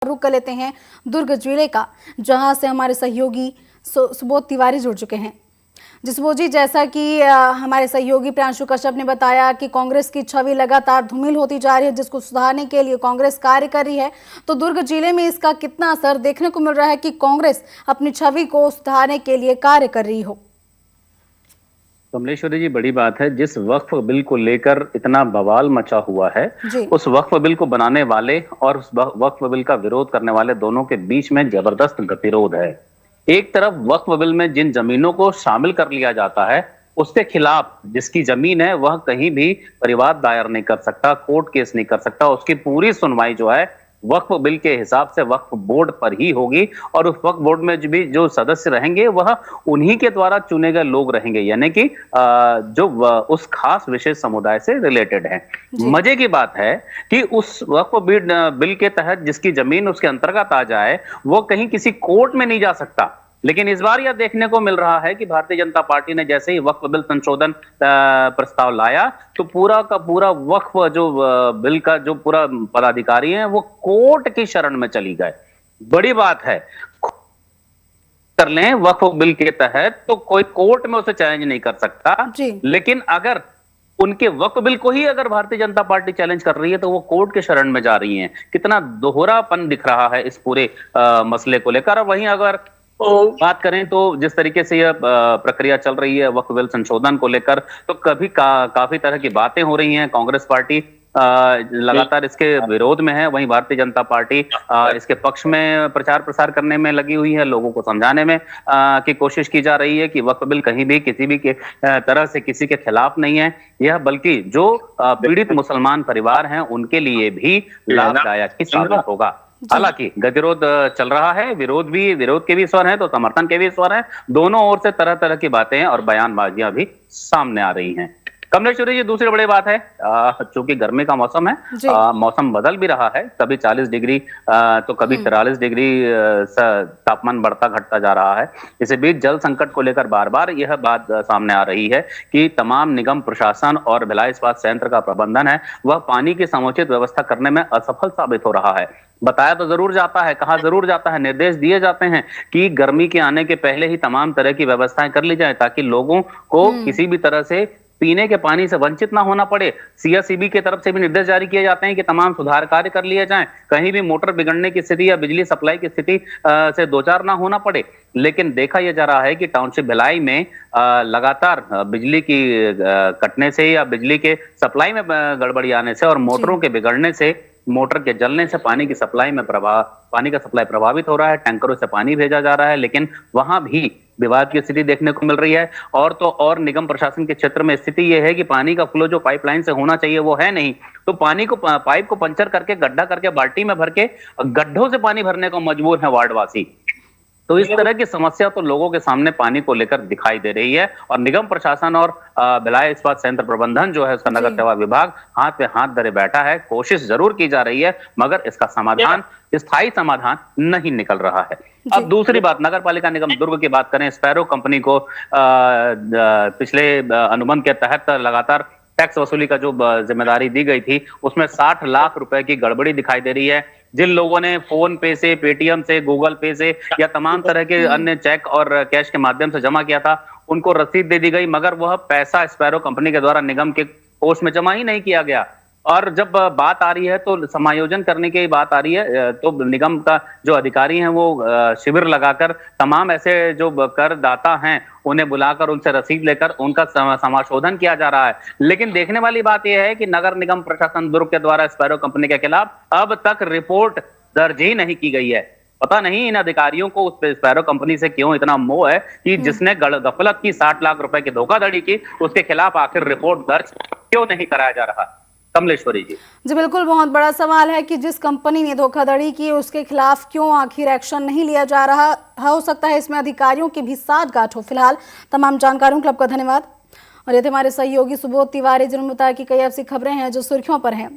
रुक कर लेते हैं दुर्ग जिले का, जहां से हमारे सहयोगी सुबोध तिवारी जुड़ चुके हैं। सुबोध जी, जैसा कि हमारे सहयोगी प्रियांशु कश्यप ने बताया कि कांग्रेस की छवि लगातार धूमिल होती जा रही है, जिसको सुधारने के लिए कांग्रेस कार्य कर रही है। तो दुर्ग जिले में इसका कितना असर देखने को मिल रहा है कि कांग्रेस अपनी छवि को सुधारने के लिए कार्य कर रही हो? कमलेश्वरी जी, बड़ी बात है। जिस वक्फ बिल को लेकर इतना बवाल मचा हुआ है, उस वक्फ बिल को बनाने वाले और उस वक्फ बिल का विरोध करने वाले दोनों के बीच में जबरदस्त गतिरोध है। एक तरफ वक्फ बिल में जिन जमीनों को शामिल कर लिया जाता है, उसके खिलाफ जिसकी जमीन है वह कहीं भी परिवाद दायर नहीं कर सकता, कोर्ट केस नहीं कर सकता। उसकी पूरी सुनवाई जो है वक्फ बिल के हिसाब से वक्फ बोर्ड पर ही होगी, और उस वक्फ बोर्ड में भी जो सदस्य रहेंगे वह उन्हीं के द्वारा चुने गए लोग रहेंगे, यानी कि जो उस खास विशेष समुदाय से रिलेटेड हैं। मजे की बात है कि उस वक्फ बिल के तहत जिसकी जमीन उसके अंतर्गत आ जाए वो कहीं किसी कोर्ट में नहीं जा सकता। लेकिन इस बार यह देखने को मिल रहा है कि भारतीय जनता पार्टी ने जैसे ही वक्फ बिल संशोधन प्रस्ताव लाया, तो पूरा का पूरा वक्फ जो बिल का जो पूरा पदाधिकारी है वो कोर्ट की शरण में चली गए। बड़ी बात है, कर लें वक्फ बिल के तहत तो कोई कोर्ट में उसे चैलेंज नहीं कर सकता, लेकिन अगर उनके वक्फ बिल को ही अगर भारतीय जनता पार्टी चैलेंज कर रही है तो वो कोर्ट के शरण में जा रही है। कितना दोहरापन दिख रहा है इस पूरे मसले को लेकर। और वहीं अगर बात करें तो जिस तरीके से यह प्रक्रिया चल रही है वक्फ बिल संशोधन को लेकर, तो काफी तरह की बातें हो रही हैं। कांग्रेस पार्टी लगातार इसके विरोध में है, वहीं भारतीय जनता पार्टी इसके पक्ष में प्रचार प्रसार करने में लगी हुई है। लोगों को समझाने में की कोशिश की जा रही है कि वक्फ बिल कहीं भी किसी भी के तरह से किसी के खिलाफ नहीं है, यह बल्कि जो पीड़ित मुसलमान परिवार हैं उनके लिए भी लाभदायक ही साबित होगा। हालांकि गतिरोध चल रहा है, विरोध के भी स्वर हैं तो समर्थन के भी स्वर हैं। दोनों ओर से तरह तरह की बातें और बयानबाजियां भी सामने आ रही हैं। कमलेश्वरी जी, दूसरी बड़ी बात है, चूंकि गर्मी का मौसम है, मौसम बदल भी रहा है। कभी 40 डिग्री तो कभी 43 डिग्री तापमान बढ़ता घटता जा रहा है। इसी बीच जल संकट को लेकर बार बार यह बात सामने आ रही है कि तमाम निगम प्रशासन और भिलाई इस्पात संयंत्र का प्रबंधन है वह पानी की समुचित व्यवस्था करने में असफल साबित हो रहा है। बताया तो जरूर जाता है, कहा जरूर जाता है, निर्देश दिए जाते हैं कि गर्मी के आने के पहले ही तमाम तरह की व्यवस्थाएं कर ली जाए ताकि लोगों को किसी भी तरह से पीने के पानी से वंचित ना होना पड़े। सीएसईबी की तरफ से भी निर्देश जारी किए जाते हैं कि तमाम सुधार कार्य कर लिए जाएं, कहीं भी मोटर बिगड़ने की स्थिति या बिजली सप्लाई की स्थिति से दो चार ना होना पड़े। लेकिन देखा यह जा रहा है कि टाउनशिप भिलाई में लगातार बिजली की कटने से या बिजली के सप्लाई में गड़बड़ी आने से और मोटरों के बिगड़ने से, मोटर के जलने से पानी का सप्लाई प्रभावित हो रहा है। टैंकरों से पानी भेजा जा रहा है, लेकिन वहां भी विवाद की स्थिति देखने को मिल रही है। और तो और निगम प्रशासन के क्षेत्र में स्थिति यह है कि पानी का फ्लो जो पाइपलाइन से होना चाहिए वो है नहीं, तो पाइप को पंचर करके गड्ढा करके बाल्टी में भर के गड्ढों से पानी भरने को मजबूर है वार्डवासी। तो इस तरह की समस्या तो लोगों के सामने पानी को लेकर दिखाई दे रही है, और निगम प्रशासन और भिलाई इस्पात संयंत्र प्रबंधन जो है उसका नगर सेवा विभाग हाथ पे हाथ धरे बैठा है। कोशिश जरूर की जा रही है मगर इसका समाधान, स्थायी समाधान नहीं निकल रहा है। अब दूसरी बात, नगर पालिका निगम दुर्ग की बात करें, स्पैरो कंपनी को पिछले अनुबंध के तहत लगातार टैक्स वसूली का जो जिम्मेदारी दी गई थी उसमें 60 लाख रुपए की गड़बड़ी दिखाई दे रही है। जिन लोगों ने फोन पे से, पेटीएम से, गूगल पे से या तमाम तरह के अन्य चेक और कैश के माध्यम से जमा किया था, उनको रसीद दे दी गई, मगर वह पैसा स्पैरो कंपनी के द्वारा निगम के कोष में जमा ही नहीं किया गया। और जब बात आ रही है तो समायोजन करने की बात आ रही है, तो निगम का जो अधिकारी हैं वो शिविर लगाकर तमाम ऐसे जो करदाता हैं उन्हें बुलाकर उनसे रसीद लेकर उनका समाशोधन किया जा रहा है। लेकिन देखने वाली बात यह है कि नगर निगम प्रशासन दुर्ग के द्वारा स्पैरो कंपनी के खिलाफ अब तक रिपोर्ट दर्ज ही नहीं की गई है। पता नहीं इन अधिकारियों को उस स्पैरो कंपनी से क्यों इतना मोह है कि जिसने गफलत की, 60 लाख रुपए की धोखाधड़ी की, उसके खिलाफ आखिर रिपोर्ट दर्ज क्यों नहीं कराया जा रहा। कमलेश्वरी जी, बिल्कुल, बहुत बड़ा सवाल है कि जिस कंपनी ने धोखाधड़ी की उसके खिलाफ क्यों आखिर एक्शन नहीं लिया जा रहा। हो सकता है इसमें अधिकारियों की भी साठगांठ हो। फिलहाल तमाम जानकारियों के लिए आपका धन्यवाद। और ये थे हमारे सहयोगी सुबोध तिवारी, जिन्होंने बताया कि कई ऐसी खबरें हैं जो सुर्खियों पर हैं।